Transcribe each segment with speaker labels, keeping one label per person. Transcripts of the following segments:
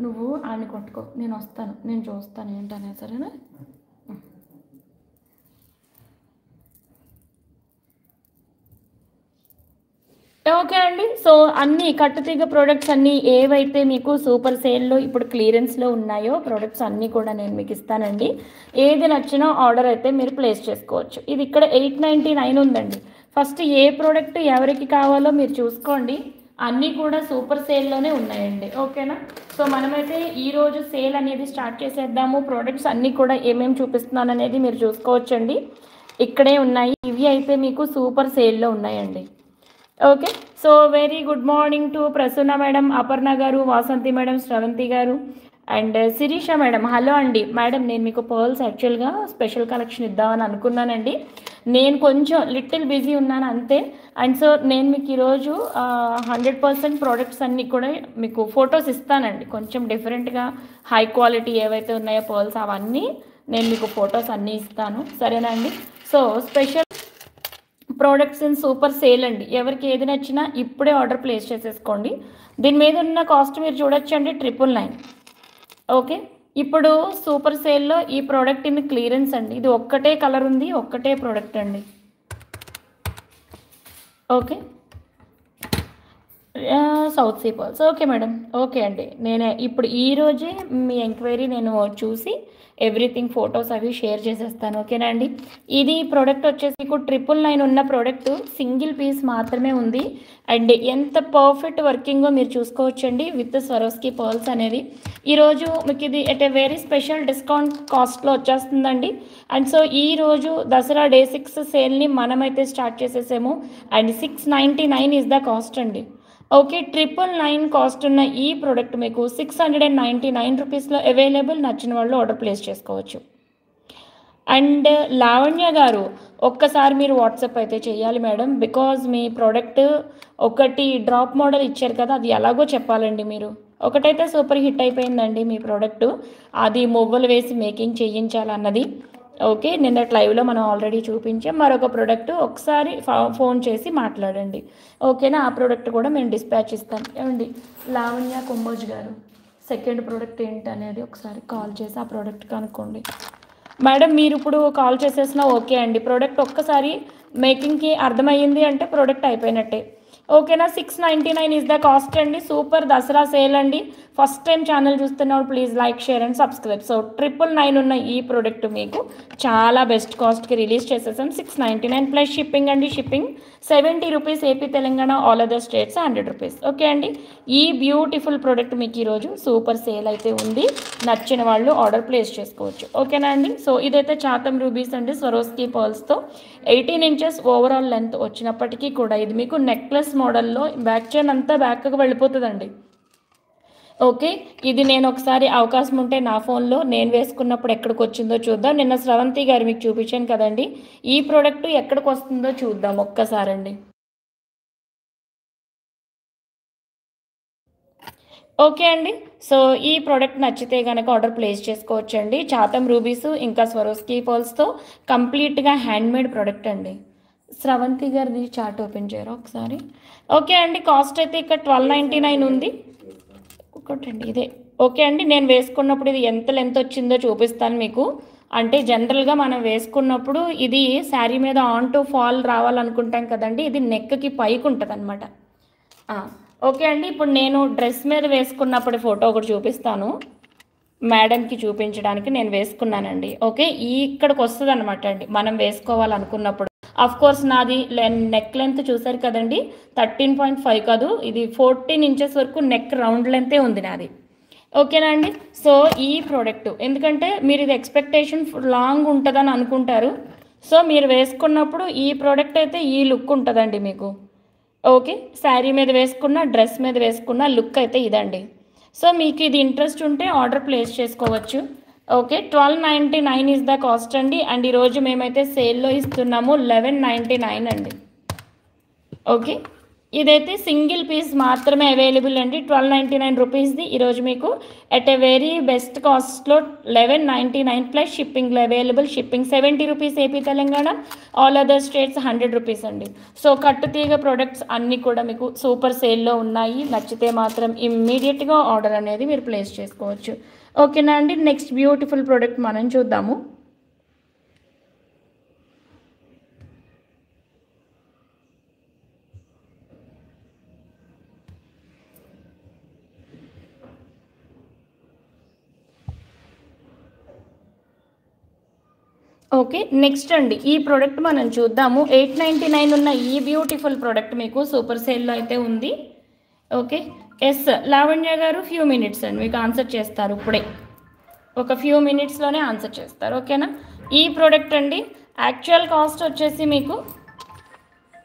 Speaker 1: నువ్వు ఆయన్ని కొట్టుకో, నేను వస్తాను, నేను చూస్తాను ఏంటనే, సరేనా? ఓకే అండి. సో అన్నీ కట్టుతీగ ప్రోడక్ట్స్ అన్నీ ఏవైతే మీకు సూపర్ సేల్‌లో ఇప్పుడు క్లియరెన్స్‌లో ఉన్నాయో ప్రోడక్ట్స్ అన్నీ కూడా నేను మీకు ఇస్తానండి. ఏది నచ్చినా ఆర్డర్ అయితే మీరు ప్లేస్ చేసుకోవచ్చు. ఇది ఇక్కడ 899 ఉందండి. ఫస్ట్ ఏ ప్రోడక్ట్ ఎవరికి కావాలో మీరు చూసుకోండి. అన్నీ కూడా సూపర్ సేల్‌లోనే ఉన్నాయండి. ఓకేనా? సో మనమైతే ఈరోజు సేల్ అనేది స్టార్ట్ చేసేద్దాము. ప్రోడక్ట్స్ అన్నీ కూడా ఏమేమి చూపిస్తున్నాననేది మీరు చూసుకోవచ్చండి. ఇక్కడే ఉన్నాయి. ఇవి అయితే మీకు సూపర్ సేల్‌లో ఉన్నాయండి. Okay. So very good morning to Prasanna madam, Aparna గారు, వాసంతి మేడం, శ్రవంతి గారు అండ్ శిరీష మేడం. హలో అండి మేడం, నేను మీకు పర్ల్స్ యాక్చువల్గా స్పెషల్ కలెక్షన్ ఇద్దామని అనుకున్నానండి. నేను కొంచెం లిటిల్ బిజీ ఉన్నాను అంతే. అండ్ సో నేను మీకు ఈరోజు 100% ప్రోడక్ట్స్ అన్నీ కూడా మీకు ఫొటోస్ ఇస్తానండి. కొంచెం డిఫరెంట్గా హై క్వాలిటీ ఏవైతే ఉన్నాయో పర్ల్స్ అవన్నీ నేను మీకు ఫొటోస్ అన్నీ ఇస్తాను, సరేనా అండి? So special products in super sale అండి. ఎవరికి ఏది నచ్చినా ఇప్పుడే ఆర్డర్ ప్లేస్ చేసేసుకోండి. దీని మీద ఉన్న కాస్ట్ మీరు చూడొచ్చండి, 999. ఓకే. ఇప్పుడు సూపర్ సేల్లో ఈ ప్రోడక్ట్ ఇన్ క్లియరెన్స్ అండి. ఇది ఒక్కటే కలర్ ఉంది, ఒక్కటే ప్రోడక్ట్ అండి. Okay. South sea pearls. Okay madam, okay అండి. నేను ఇప్పుడు ఈరోజే మీ ఎంక్వైరీ నేను చూసి ఎవ్రీథింగ్ ఫొటోస్ అవి షేర్ చేసేస్తాను, ఓకేనా అండి? ఇది ప్రోడక్ట్ వచ్చేసి మీకు 999 ఉన్న ప్రోడక్ట్ సింగిల్ పీస్ మాత్రమే ఉంది. అండ్ ఎంత పర్ఫెక్ట్ వర్కింగో మీరు చూసుకోవచ్చండి విత్ స్వరోస్కి పర్ల్స్ అనేది. ఈరోజు మీకు ఇది at a very special discount కాస్ట్లో వచ్చేస్తుందండి. అండ్ సో ఈరోజు దసరా డే 6 సేల్ని మనమైతే స్టార్ట్ చేసేసాము. అండ్ 699 ఇస్ ద కాస్ట్ అండి. ఓకే. 999 కాస్ట్ ఉన్న ఈ ప్రోడక్ట్ మీకు 699 రూపీస్లో అవైలబుల్. నచ్చిన వాళ్ళు ఆర్డర్ ప్లేస్ చేసుకోవచ్చు. అండ్ లావణ్య గారు, ఒక్కసారి మీరు వాట్సాప్ అయితే చేయాలి మేడం, బికాజ్ మీ ప్రోడక్ట్ ఒకటి డ్రాప్ మోడల్ ఇచ్చారు కదా, అది ఎలాగో చెప్పాలండి మీరు. ఒకటైతే సూపర్ హిట్ అయిపోయిందండి మీ ప్రోడక్ట్, అది మువ్వలు వేసి మేకింగ్ చేయించాలన్నది. ఓకే. నిన్నటి లైవ్లో మనం ఆల్రెడీ చూపించాం. మరొక ప్రోడక్ట్ ఒకసారి ఫోన్ చేసి మాట్లాడండి, ఓకేనా? ఆ ప్రోడక్ట్ కూడా మేము డిస్పాచ్ ఇస్తాం. ఏమండి లావణ్య కుంభోజ్ గారు, సెకండ్ ప్రోడక్ట్ ఏంటి అనేది ఒకసారి కాల్ చేసి ఆ ప్రోడక్ట్ కనుక్కోండి మేడం. మీరు ఇప్పుడు కాల్ చేసేసినా ఓకే అండి. ప్రోడక్ట్ ఒక్కసారి మేకింగ్కి అర్థమయ్యింది అంటే ప్రోడక్ట్ అయిపోయినట్టే, ఓకేనా? 699 ఇస్ ద కాస్ట్ అండి. సూపర్ దసరా సేల్ అండి. ఫస్ట్ టైం ఛానల్ చూస్తున్నప్పుడు please like, share and subscribe. So 999 ఉన్న ఈ ప్రోడక్ట్ మీకు చాలా బెస్ట్ కాస్ట్కి రిలీజ్ చేసేసాం. 699 ప్లస్ షిప్పింగ్ అండి. Shipping 70 rupees, AP Telangana all other states 100 rupees, okay అండి? ఈ బ్యూటిఫుల్ ప్రోడక్ట్ మీకు ఈరోజు సూపర్ సేల్ అయితే ఉంది. నచ్చిన వాళ్ళు ఆర్డర్ ప్లేస్ చేసుకోవచ్చు, ఓకేనా అండి? సో ఇదైతే చాతం రూబీస్ అండి, స్వరోస్కి పర్ల్స్తో 18 ఇంచెస్ ఓవరాల్ లెంత్ వచ్చినప్పటికీ కూడా ఇది మీకు నెక్లెస్ మోడల్లో బ్యాక్ చైన్ అంతా బ్యాక్కి వెళ్ళిపోతుందండి. ఓకే. ఇది నేను ఒకసారి అవకాశం ఉంటే నా ఫోన్లో నేను వేసుకున్నప్పుడు ఎక్కడికి వచ్చిందో చూద్దాం. నిన్న స్రవంతి గారు మీకు చూపించాను కదండి, ఈ ప్రోడక్ట్ ఎక్కడికి వస్తుందో చూద్దాం ఒక్కసారండి. ఓకే అండి. సో ఈ ప్రోడక్ట్ నచ్చితే కనుక ఆర్డర్ ప్లేస్ చేసుకోవచ్చండి. చాతం రూబీస్ ఇంకా స్వరోస్కి పర్ల్స్తో కంప్లీట్గా హ్యాండ్మేడ్ ప్రోడక్ట్ అండి. స్రవంతి గారిది చార్ట్ ఓపెన్ చేయరా ఒకసారి? ఓకే అండి. కాస్ట్ అయితే ఇక్కడ 1299 ఉంది. ఒకటండి ఇదే, ఓకే అండి. నేను వేసుకున్నప్పుడు ఇది ఎంత లెంత్ వచ్చిందో చూపిస్తాను మీకు. అంటే జనరల్గా మనం వేసుకున్నప్పుడు ఇది శారీ మీద ఆన్ టు ఫాల్ రావాలనుకుంటాం కదండి, ఇది నెక్కి పైకి ఉంటుంది అనమాట. ఓకే అండి. ఇప్పుడు నేను డ్రెస్ మీద వేసుకున్నప్పుడు ఫోటో ఒకటి చూపిస్తాను మేడంకి చూపించడానికి. నేను వేసుకున్నానండి, ఓకే. ఇక్కడికి వస్తుంది అనమాట అండి మనం వేసుకోవాలనుకున్నప్పుడు. అఫ్ కోర్స్ నాది నెక్ లెంత్ చూసారు కదండి, 13.5 కాదు, ఇది 14 ఇంచెస్ వరకు నెక్ రౌండ్ లెంతే ఉంది నాది, ఓకేనా అండి? సో ఈ ప్రోడక్ట్ ఎందుకంటే మీరు ఇది ఎక్స్పెక్టేషన్ లాంగ్ ఉంటుందని అనుకుంటారు. సో మీరు వేసుకున్నప్పుడు ఈ ప్రోడక్ట్ అయితే ఈ లుక్ ఉంటుందండి మీకు, ఓకే. శారీ మీద వేసుకున్న, డ్రెస్ మీద వేసుకున్న లుక్ అయితే ఇదండి. సో మీకు ఇది ఇంట్రెస్ట్ ఉంటే ఆర్డర్ ప్లేస్ చేసుకోవచ్చు, ఓకే. 1299 ఇస్ ద కాస్ట్ అండి. అండ్ ఈరోజు మేమైతే సేల్లో ఇస్తున్నాము 1199 అండి, ఓకే. ఇదైతే సింగిల్ పీస్ మాత్రమే అవైలబుల్ అండి. 1299 రూపీస్ది ఈరోజు మీకు ఎట్ ఏ వెరీ బెస్ట్ కాస్ట్లో 1199 ప్లస్ షిప్పింగ్లో available. Shipping 70 rupees AP Telangana, all other states 100 rupees అండి. సో కట్టుతీగ ప్రొడక్ట్స్ అన్నీ కూడా మీకు సూపర్ సేల్లో ఉన్నాయి. నచ్చితే మాత్రం ఇమ్మీడియట్గా ఆర్డర్ అనేది మీరు ప్లేస్ చేసుకోవచ్చు. ఓకేనా అండి. నెక్స్ట్ బ్యూటిఫుల్ ప్రోడక్ట్ మనం చూద్దాము. ఓకే, నెక్స్ట్ అండి ఈ ప్రోడక్ట్ మనం చూద్దాము. 899 ఉన్న ఈ బ్యూటిఫుల్ ప్రోడక్ట్ మీకు సూపర్ సేల్లో అయితే ఉంది. ఓకే, ఎస్ లావణ్య గారు ఫ్యూ మినిట్స్ అండి మీకు ఆన్సర్ చేస్తారు. ఇప్పుడే ఒక ఫ్యూ మినిట్స్లోనే ఆన్సర్ చేస్తారు. ఓకేనా. ఈ ప్రోడక్ట్ అండి యాక్చువల్ కాస్ట్ వచ్చేసి మీకు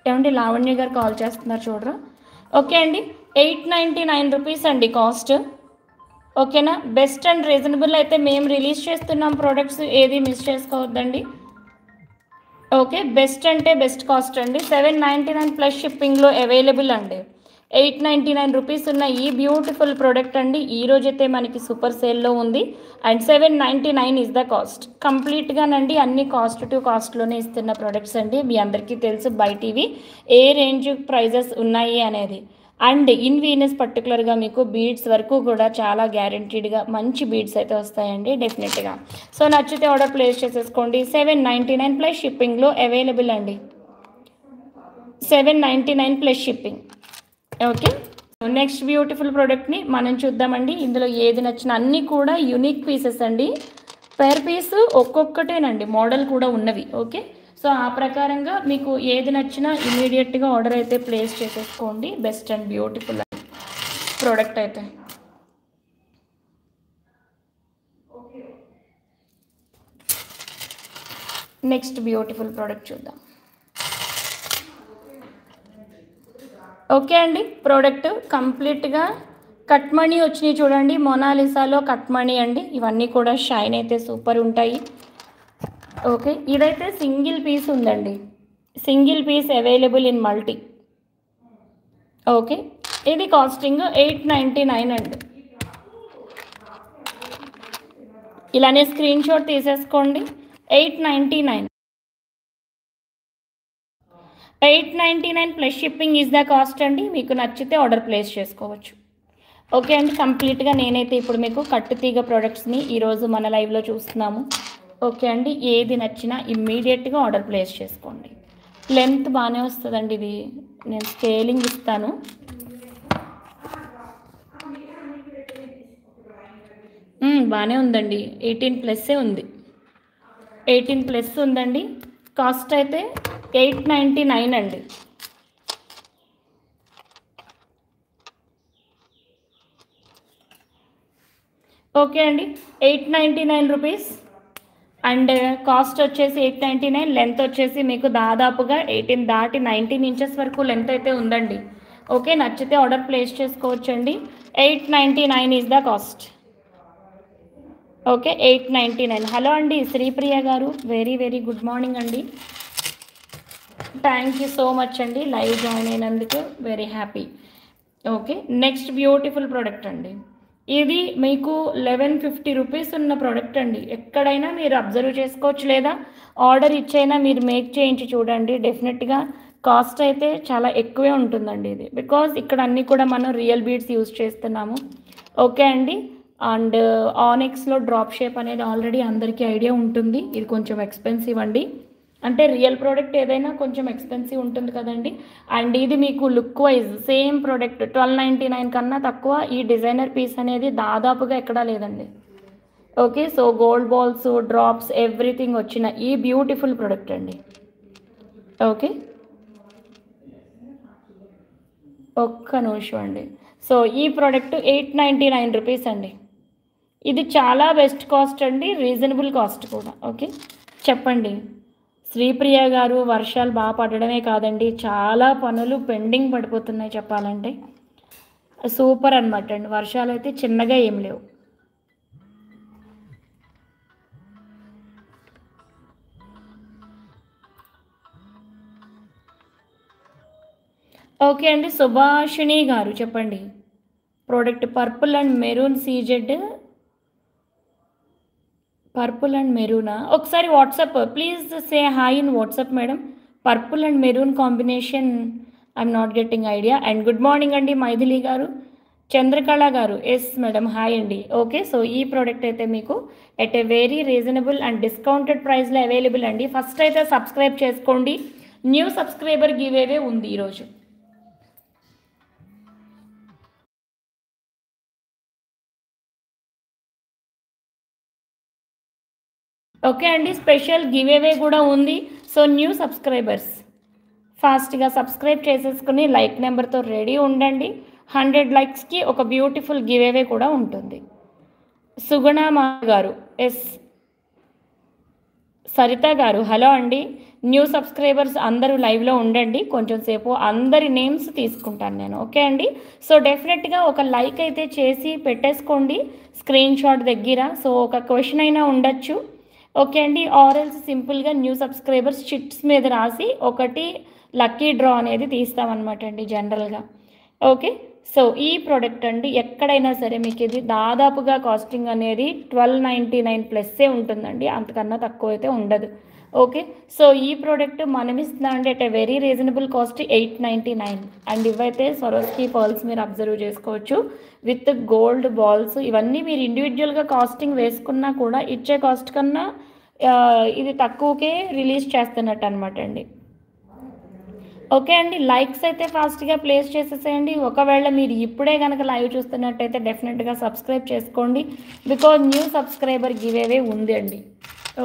Speaker 1: ఏమండి లావణ్య గారు కాల్ చేస్తున్నారు చూడరా. ఓకే అండి, 899 రూపీస్ అండి కాస్ట్. ఓకేనా. బెస్ట్ అండ్ రీజనబుల్ అయితే మేము రిలీజ్ చేస్తున్నాం ప్రోడక్ట్స్, ఏది మిస్ చేసుకోవద్దండి. ఓకే, బెస్ట్ అంటే బెస్ట్ కాస్ట్ అండి. 799 ప్లస్ షిప్పింగ్లో అవైలబుల్ అండి. 899 రూపీస్ ఉన్న ఈ బ్యూటిఫుల్ ప్రోడక్ట్ అండి ఈరోజైతే మనకి సూపర్ సేల్లో ఉంది. And 799 is the cost. కంప్లీట్గానండి అన్ని కాస్ట్ టు కాస్ట్లోనే ఇస్తున్న ప్రోడక్ట్స్ అండి. మీ అందరికీ తెలుసు బయట ఇవి ఏ రేంజ్ ప్రైజెస్ ఉన్నాయి అనేది. అండ్ ఇన్ వీనస్ పర్టికులర్గా మీకు బీడ్స్ వరకు కూడా చాలా గ్యారంటీడ్గా మంచి బీడ్స్ అయితే వస్తాయండి డెఫినెట్గా. సో నచ్చితే ఆర్డర్ ప్లేస్ చేసేసుకోండి. 799 ప్లస్ షిప్పింగ్లో అవైలబుల్ అండి. 799 plus shipping. Okay, next beautiful ప్రోడక్ట్ని మనం చూద్దామండి. ఇందులో ఏది నచ్చిన అన్నీ కూడా యూనిక్ పీసెస్ అండి. పెర్ పీస్ ఒక్కొక్కటేనండి, మోడల్ కూడా ఉన్నవి. ఓకే, సో ఆ ప్రకారంగా మీకు ఏది నచ్చినా ఇమీడియట్గా ఆర్డర్ అయితే ప్లేస్ చేసేసుకోండి. బెస్ట్ అండ్ బ్యూటిఫుల్ ప్రోడక్ట్ అయితే. నెక్స్ట్ బ్యూటిఫుల్ ప్రోడక్ట్ చూద్దాం. ఓకే అండి, ప్రోడక్ట్ కంప్లీట్గా కట్ మనీ వచ్చినాయి చూడండి. మొనాలిసాలో కట్ మనీ అండి. ఇవన్నీ కూడా షైన్ అయితే సూపర్ ఉంటాయి. ఓకే, ఇదైతే సింగిల్ పీస్ ఉందండి. Single piece available in multi. Okay, ఇది కాస్టింగ్ 899 అండి. ఇలానే స్క్రీన్ షాట్ తీసేసుకోండి. 899 899 plus shipping is the cost అండి. మీకు నచ్చితే ఆర్డర్ ప్లేస్ చేసుకోవచ్చు. ఓకే అండి, కంప్లీట్గా నేనైతే ఇప్పుడు మీకు కట్టుతీగ ప్రోడక్ట్స్ని ఈరోజు మన లైవ్లో చూస్తున్నాము. ఓకే అండి, ఏది నచ్చినా ఇమ్మీడియట్గా ఆర్డర్ ప్లేస్ చేసుకోండి. లెంత్ బాగానే వస్తుందండి. ఇది నేను స్కేలింగ్ ఇస్తాను. బాగానే ఉందండి. 18+ ఉంది. 18+ ఉందండి. కాస్ట్ అయితే 899 అండి. ఓకే అండి, 899 రూపీస్ అండ్ కాస్ట్ వచ్చేసి 899. లెంత్ వచ్చేసి మీకు దాదాపుగా 18 దాటి 19 ఇంచెస్ వరకు లెంత్ అయితే ఉందండి. ఓకే, నచ్చితే ఆర్డర్ ప్లేస్ చేసుకోవచ్చండి. 899 is the cost. Okay, 899. Hello అండి శ్రీప్రియ గారు, వెరీ వెరీ గుడ్ మార్నింగ్ అండి. థ్యాంక్ యూ సో మచ్ అండి లైవ్ జాయిన్ అయినందుకు, very happy. Okay, next beautiful product అండి. ఇది మీకు 1150 రూపీస్ ఉన్న ప్రోడక్ట్ అండి. ఎక్కడైనా మీరు అబ్జర్వ్ చేసుకోవచ్చు, లేదా ఆర్డర్ ఇచ్చైనా మీరు మేక్ చేయించి చూడండి. డెఫినెట్గా కాస్ట్ అయితే చాలా ఎక్కువే ఉంటుందండి ఇది. బికాజ్ ఇక్కడ అన్నీ కూడా మనం రియల్ బీడ్స్ యూజ్ చేస్తున్నాము. ఓకే అండి, అండ్ ఆనెక్స్లో డ్రాప్ షేప్ అనేది ఆల్రెడీ అందరికీ ఐడియా ఉంటుంది. ఇది కొంచెం ఎక్స్పెన్సివ్ అండి. అంటే రియల్ ప్రోడక్ట్ ఏదైనా కొంచెం ఎక్స్పెన్సివ్ ఉంటుంది కదండి. అండ్ ఇది మీకు లుక్ వైజ్ సేమ్ ప్రోడక్ట్ 1299 కన్నా తక్కువ ఈ డిజైనర్ పీస్ అనేది దాదాపుగా ఎక్కడా లేదండి. Okay, so gold balls, drops, everything వచ్చిన ఈ బ్యూటిఫుల్ ప్రోడక్ట్ అండి. ఓకే, ఒక్క నిమిషం అండి. సో ఈ ప్రోడక్ట్ 899 రూపీస్ అండి. ఇది చాలా బెస్ట్ కాస్ట్ అండి, రీజనబుల్ కాస్ట్ కూడా. ఓకే, చెప్పండి శ్రీప్రియ గారు. వర్షాలు బాగా పడడమే కాదండి, చాలా పనులు పెండింగ్ పడిపోతున్నాయి చెప్పాలంటే. సూపర్ అనమాట అండి. వర్షాలు అయితే చిన్నగా ఏం లేవు. ఓకే అండి, సుభాషిణి గారు చెప్పండి. Product purple and maroon CZ, purple and మెరూనా? ఒకసారి WhatsApp please say hi in WhatsApp madam. Purple and maroon combination I'm not getting idea. And good morning అండి మైథిలి గారు. చంద్రకళ గారు ఎస్ మేడం హాయ్ అండి. ఓకే, సో ఈ ప్రోడక్ట్ అయితే మీకు at a very reasonable and discounted ప్రైస్లో అవైలబుల్ అండి. First అయితే సబ్స్క్రైబ్ చేసుకోండి. న్యూ సబ్స్క్రైబర్ గివ్ అవే ఉంది ఈరోజు. ఓకే అండి, స్పెషల్ గివ్ అవే కూడా ఉంది. సో న్యూ సబ్స్క్రైబర్స్ ఫాస్ట్గా సబ్స్క్రైబ్ చేసేసుకుని లైక్ నెంబర్తో రెడీ ఉండండి. 100 లైక్స్కి ఒక బ్యూటిఫుల్ గివ్ అవే కూడా ఉంటుంది. సుగుణ మా గారు ఎస్, సరిత గారు హలో అండి. న్యూ సబ్స్క్రైబర్స్ అందరూ లైవ్లో ఉండండి, కొంచెం సేపు అందరి నేమ్స్ తీసుకుంటాను నేను. ఓకే అండి, సో డెఫినెట్గా ఒక లైక్ అయితే చేసి పెట్టేసుకోండి స్క్రీన్ షాట్ దగ్గర. సో ఒక క్వశ్చన్ అయినా ఉండొచ్చు. ఓకే అండి, ఆర్ఎల్స్ సింపుల్గా న్యూ సబ్స్క్రైబర్స్ చిట్స్ మీద రాసి ఒకటి లక్కీ డ్రా అనేది తీస్తామన్నమాట అండి జనరల్గా. ఓకే, సో ఈ ప్రోడక్ట్ అండి ఎక్కడైనా సరే మీకు ఇది దాదాపుగా కాస్టింగ్ అనేది 1299 ప్లస్సే ఉంటుందండి, అంతకన్నా తక్కువ అయితే ఉండదు. ఓకే, సో ఈ ప్రోడక్ట్ మనం ఇస్తున్నా అంటే at a very reasonable cost 899. And ఇవైతే సొరోస్కి పర్ల్స్ మీరు అబ్జర్వ్ చేసుకోవచ్చు విత్ గోల్డ్ బాల్స్. ఇవన్నీ మీరు ఇండివిజువల్గా కాస్టింగ్ వేసుకున్నా కూడా ఇచ్చే కాస్ట్ కన్నా ఇది తక్కువకే రిలీజ్ చేస్తున్నట్టు అనమాట అండి. ఓకే అండి, లైక్స్ అయితే ఫాస్ట్గా ప్లేస్ చేసేసేయండి. ఒకవేళ మీరు ఇప్పుడే కనుక లైవ్ చూస్తున్నట్టయితే డెఫినెట్గా సబ్స్క్రైబ్ చేసుకోండి, because new subscriber give away ఉంది అండి.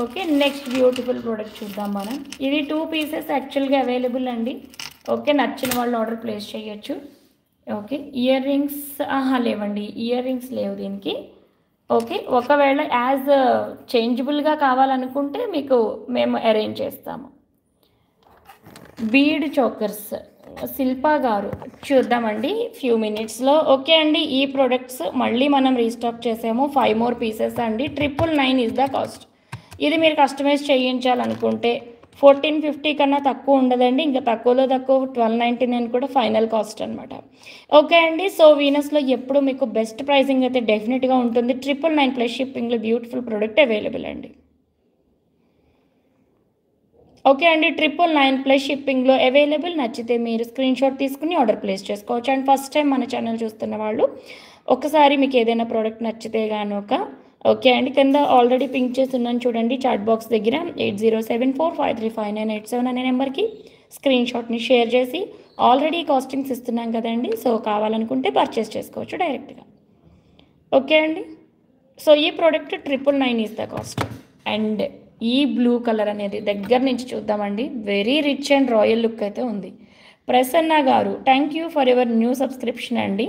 Speaker 1: ఓకే, నెక్స్ట్ బ్యూటిఫుల్ ప్రోడక్ట్ చూద్దాం మనం. ఇది 2 పీసెస్ యాక్చువల్గా అవైలబుల్ అండి. ఓకే, నచ్చిన వాళ్ళు ఆర్డర్ ప్లేస్ చేయొచ్చు. ఓకే, ఇయర్ రింగ్స్ లేవండి, ఇయర్ రింగ్స్ లేవు దీనికి. ఓకే, ఒకవేళ యాజ్ చేంజబుల్గా కావాలనుకుంటే మీకు మేము అరేంజ్ చేస్తాము. బీడ్ చోకర్స్ శిల్పా గారు చూద్దామండి ఫ్యూ మినిట్స్లో. ఓకే అండి, ఈ ప్రోడక్ట్స్ మళ్ళీ మనం రీస్టాక్ చేసాము, 5 more పీసెస్ అండి. 999 ఇస్ ద కాస్ట్. ఇది మీరు కస్టమైజ్ చేయించాలనుకుంటే 1450 కన్నా తక్కువ ఉండదండి, ఇంకా తక్కువలో తక్కువ 1299 కూడా ఫైనల్ కాస్ట్ అనమాట. ఓకే అండి, సో వీనస్లో ఎప్పుడు మీకు బెస్ట్ ప్రైసింగ్ అయితే డెఫినెట్గా ఉంటుంది. 999 ప్లస్ షిప్పింగ్లో బ్యూటిఫుల్ ప్రోడక్ట్ అవైలబుల్ అండి. ఓకే అండి, 999 ప్లస్ షిప్పింగ్లో అవైలబుల్. నచ్చితే మీరు స్క్రీన్ షాట్ తీసుకుని ఆర్డర్ ప్లేస్ చేసుకోవచ్చు. అండ్ ఫస్ట్ టైం మన ఛానల్ చూస్తున్న వాళ్ళు ఒకసారి మీకు ఏదైనా ప్రోడక్ట్ నచ్చితే గానొక ఓకే అండి, కింద ఆల్రెడీ పింక్ చేసి ఉన్నాను చూడండి చాట్ బాక్స్ దగ్గర 8074535987 అనే నెంబర్కి స్క్రీన్ షాట్ని షేర్ చేసి ఆల్రెడీ కాస్టింగ్స్ ఇస్తున్నాం కదండి, సో కావాలనుకుంటే పర్చేస్ చేసుకోవచ్చు డైరెక్ట్గా. ఓకే అండి, సో ఈ product 999 is the cost. And ఈ బ్లూ కలర్ అనేది దగ్గర నుంచి చూద్దామండి, very rich and royal look అయితే ఉంది. ప్రసన్న గారు thank you for your new subscription అండి,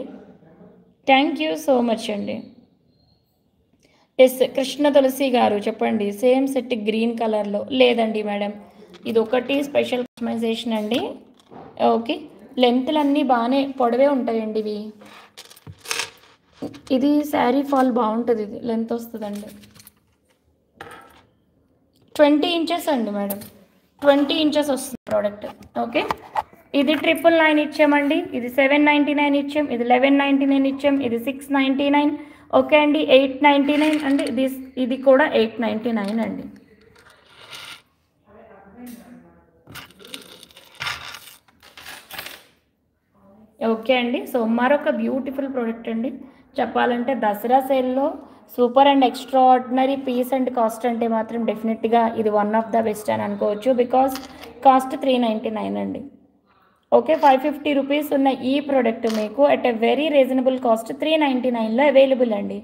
Speaker 1: థ్యాంక్ యూ సో మచ్ అండి. ఎస్ కృష్ణ తులసి గారు చెప్పండి, సేమ్ సెట్ గ్రీన్ కలర్లో లేదండి మేడం, ఇది ఒకటి స్పెషల్ కస్టమైజేషన్ అండి. ఓకే, లెంత్లు అన్నీ బాగానే పొడవే ఉంటాయండి ఇవి. ఇది శారీ ఫాల్ బాగుంటుంది, ఇది లెంత్ వస్తుందండి. 20 ఇంచెస్ అండి మేడం, 20 ఇంచెస్ వస్తుంది ప్రోడక్ట్. ఓకే, ఇది 999 ఇచ్చామండి, ఇది 799 ఇచ్చాం, ఇది 1199 ఇచ్చాం, ఇది 699. ఓకే అండి, 899 అండి, ఇది కూడా 899 అండి. ఓకే అండి, సో మరొక బ్యూటిఫుల్ ప్రోడక్ట్ అండి. చెప్పాలంటే దసరా సేల్లో super and extraordinary piece and cost అంటే మాత్రం డెఫినెట్గా ఇది వన్ ఆఫ్ ద బెస్ట్ అని అనుకోవచ్చు, బికాస్ కాస్ట్ 399 అండి. ఓకే, 550 రూపీస్ ఉన్న ఈ ప్రోడక్ట్ మీకు at a very reasonable cost 399లో అవైలబుల్ అండి.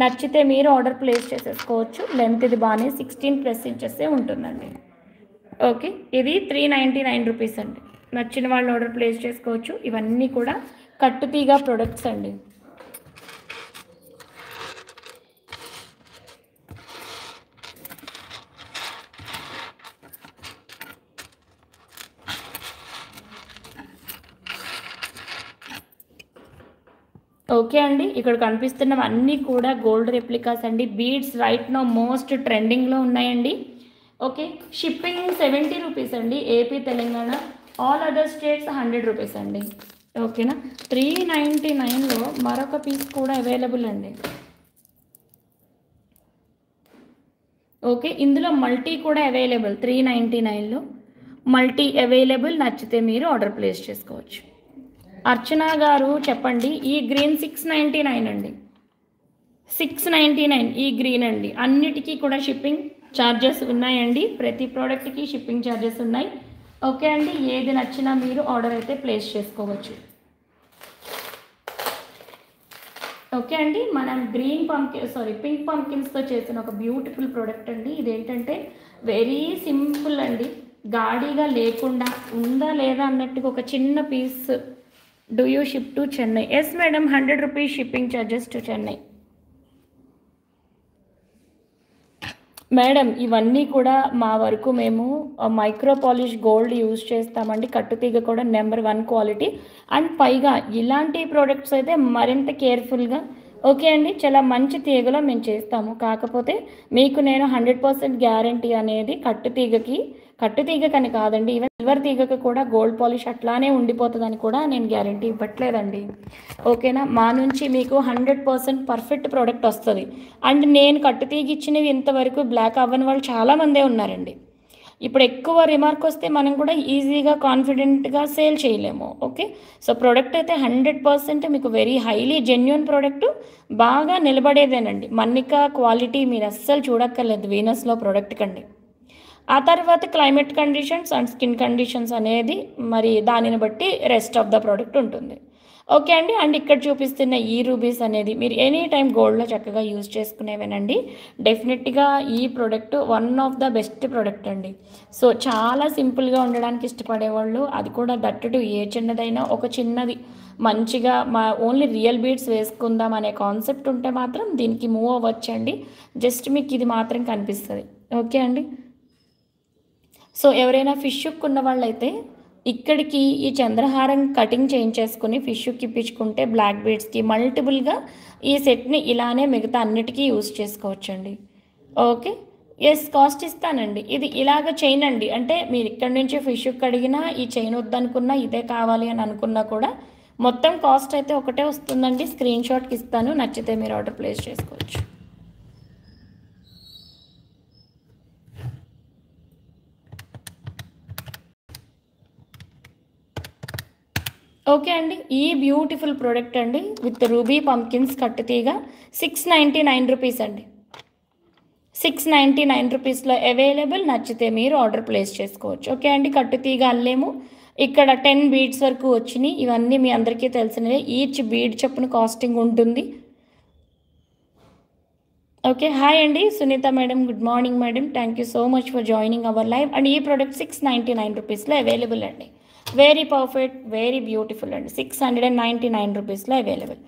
Speaker 1: నచ్చితే మీరు ఆర్డర్ ప్లేస్ చేసేసుకోవచ్చు. లెంత్ ఇది బాగానే 16+ ఇంచెసే ఉంటుందండి. ఓకే, ఇది 399 రూపీస్ అండి. నచ్చిన వాళ్ళు ఆర్డర్ ప్లేస్ చేసుకోవచ్చు. ఇవన్నీ కూడా కట్టుతీగా ప్రొడక్ట్స్ అండి. ఓకే అండి, ఇక్కడ కనిపిస్తున్నవి అన్నీ కూడా గోల్డ్ రెప్లికాస్ అండి. బీడ్స్ రైట్ నో మోస్ట్ ట్రెండింగ్లో ఉన్నాయండి. ఓకే, షిప్పింగ్ 70 రూపీస్ అండి, AP Telangana all other states 100 rupees అండి. ఓకేనా. 399లో మరొక పీస్ కూడా అవైలబుల్ అండి. ఓకే, ఇందులో మల్టీ కూడా అవైలబుల్. 399లో multi available. నచ్చితే మీరు ఆర్డర్ ప్లేస్ చేసుకోవచ్చు. అర్చన గారు చెప్పండి. ఈ గ్రీన్ 699 అండి. 699 ఈ గ్రీన్ అండి. అన్నిటికీ కూడా షిప్పింగ్ ఛార్జెస్ ఉన్నాయండి. ప్రతి ప్రోడక్ట్కి షిప్పింగ్ ఛార్జెస్ ఉన్నాయి. ఓకే అండి, ఏది నచ్చినా మీరు ఆర్డర్ అయితే ప్లేస్ చేసుకోవచ్చు. ఓకే అండి, మనం పింక్ పంకిన్స్తో చేసిన ఒక బ్యూటిఫుల్ ప్రోడక్ట్ అండి. ఇదేంటంటే వెరీ సింపుల్ అండి. గాడిగా లేకుండా ఉందా లేదా అన్నట్టుగా ఒక చిన్న piece. Do you ship to Chennai? Yes madam, 100 rupees shipping charges to Chennai. Madam, ఇవన్నీ కూడా మా వరకు మేము మైక్రో పాలిష్ గోల్డ్ యూజ్ చేస్తామండి. కట్టుతీగ కూడా నెంబర్ 1 క్వాలిటీ. అండ్ పైగా ఇలాంటి ప్రోడక్ట్స్ అయితే మరింత కేర్ఫుల్గా, ఓకే అండి, చాలా మంచి తీగలో మేము చేస్తాము. కాకపోతే మీకు నేను 100% గ్యారంటీ అనేది కట్టుతీగకని కాదండి, ఈవెన్ సిల్వర్ తీగకు కూడా గోల్డ్ పాలిష్ అట్లానే ఉండిపోతుందని కూడా నేను గ్యారంటీ ఇవ్వట్లేదండి. ఓకేనా. మా నుంచి మీకు 100% పర్ఫెక్ట్ ప్రోడక్ట్ వస్తుంది. అండ్ నేను కట్టుతీగ ఇచ్చినవి ఇంతవరకు బ్లాక్ అవ్వని వాళ్ళు చాలామందే ఉన్నారండి. ఇప్పుడు ఎక్కువ రిమార్క్ వస్తే మనం కూడా ఈజీగా కాన్ఫిడెంట్గా సేల్ చేయలేము. ఓకే, సో ప్రోడక్ట్ అయితే 100% మీకు వెరీ హైలీ జెన్యున్ ప్రోడక్ట్, బాగా నిలబడేదేనండి. మన్నిక క్వాలిటీ మీరు అస్సలు చూడక్కర్లేదు వీనస్లో ప్రోడక్ట్ కండి. ఆ తర్వాత climate conditions and skin conditions అనేది మరి దానిని బట్టి రెస్ట్ ఆఫ్ ద ప్రోడక్ట్ ఉంటుంది. ఓకే అండి. అండ్ ఇక్కడ చూపిస్తున్న ఈ రూబీస్ అనేది మీరు ఎనీ టైం గోల్డ్లో చక్కగా యూజ్ చేసుకునేవేనండి. డెఫినెట్గా ఈ product one of the best product అండి. సో చాలా సింపుల్గా ఉండడానికి ఇష్టపడేవాళ్ళు, అది కూడా దట్టుడు ఏ చిన్నదైనా ఒక చిన్నది మంచిగా ఓన్లీ రియల్ బీడ్స్ వేసుకుందాం అనే కాన్సెప్ట్ ఉంటే మాత్రం దీనికి మూవ్ అవ్వచ్చండి. జస్ట్ మీకు ఇది మాత్రం కనిపిస్తుంది. ఓకే అండి. సో ఎవరైనా ఫిష్ హుక్ ఉన్న వాళ్ళైతే ఇక్కడికి ఈ చంద్రహారం కటింగ్ చేయించేసుకుని ఫిష్ హుక్ ఇప్పించుకుంటే బ్లాక్ బీడ్స్కి మల్టిపుల్గా ఈ సెట్ని ఇలానే మిగతా అన్నిటికీ యూజ్ చేసుకోవచ్చండి. ఓకే, ఎస్, కాస్ట్ ఇస్తానండి. ఇది ఇలాగ చైన్ అండి. అంటే మీరు ఇక్కడ నుంచి ఫిష్ హుక్ అడిగినా, ఈ చైన్ వద్దనుకున్నా, ఇదే కావాలి అని అనుకున్నా కూడా మొత్తం కాస్ట్ అయితే ఒకటే వస్తుందండి. స్క్రీన్ షాట్కి ఇస్తాను, నచ్చితే మీరు ఆర్డర్ ప్లేస్ చేసుకోవచ్చు. ఓకే అండి, ఈ బ్యూటిఫుల్ ప్రోడక్ట్ అండి విత్ రూబీ పంకిన్స్ కట్టుతీగ 699 రూపీస్ అండి. 699 రూపీస్లో అవైలబుల్. నచ్చితే మీరు ఆర్డర్ ప్లేస్ చేసుకోవచ్చు. ఓకే అండి, కట్టుతీగ అల్లేము. ఇక్కడ 10 బీడ్స్ వరకు వచ్చినాయి. ఇవన్నీ మీ అందరికీ తెలిసినవే. ఈచ్ బీడ్ చొప్పున కాస్టింగ్ ఉంటుంది. ఓకే, హాయ్ అండి Sunita madam, good morning madam, thank you so much for joining our live. And ఈ ప్రోడక్ట్ 699 రూపీస్లో అవైలబుల్ అండి. వెరీ పర్ఫెక్ట్, వెరీ బ్యూటిఫుల్ అండి. 699 రూపీస్లో అవైలబుల్.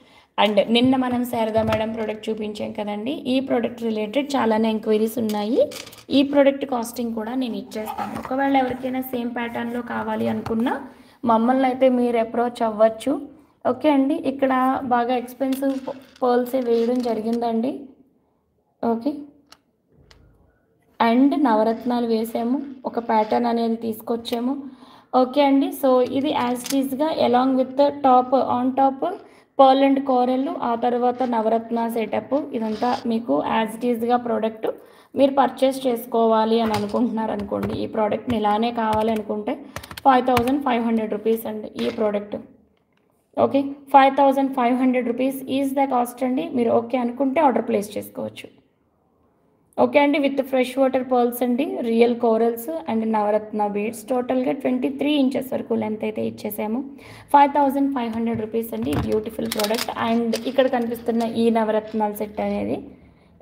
Speaker 1: అండ్ నిన్న మనం శారదా మేడం ప్రోడక్ట్ చూపించాం కదండి. ఈ ప్రోడక్ట్ రిలేటెడ్ చాలానే ఎంక్వైరీస్ ఉన్నాయి. ఈ ప్రోడక్ట్ కాస్టింగ్ కూడా నేను ఇచ్చేస్తాను. ఒకవేళ ఎవరికైనా సేమ్ ప్యాటర్న్లో కావాలి అనుకున్నా మమ్మల్ని అయితే మీరు అప్రోచ్ అవ్వచ్చు. ఓకే అండి, ఇక్కడ బాగా ఎక్స్పెన్సివ్ పర్ల్సే వేయడం జరిగిందండి. ఓకే, అండ్ నవరత్నాలు వేసాము, ఒక ప్యాటర్న్ అనేది తీసుకొచ్చాము. ఓకే అండి, సో ఇది యాజ్ టీజ్గా along with top on top pearl and coral, ఆ తర్వాత నవరత్న సెటప్, ఇదంతా మీకు యాజ్ టీజ్గా ప్రోడక్ట్ మీరు పర్చేస్ చేసుకోవాలి అని అనుకుంటున్నారు అనుకోండి. ఈ ప్రోడక్ట్ని ఇలానే కావాలి అనుకుంటే 5500 రూపీస్ అండి ఈ product. Okay, 5500 rupees is the cost అండి. మీరు ఓకే అనుకుంటే ఆర్డర్ ప్లేస్ చేసుకోవచ్చు. ఓకే అండి, విత్ ఫ్రెష్ వాటర్ పర్ల్స్ అండి, real corals and navratna beads, టోటల్గా 23 ఇంచెస్ వరకు లెంత్ అయితే ఇచ్చేసాము. 5500 రూపీస్ అండి బ్యూటిఫుల్ ప్రోడక్ట్. అండ్ ఇక్కడ కనిపిస్తున్న ఈ నవరత్నాల సెట్ అనేది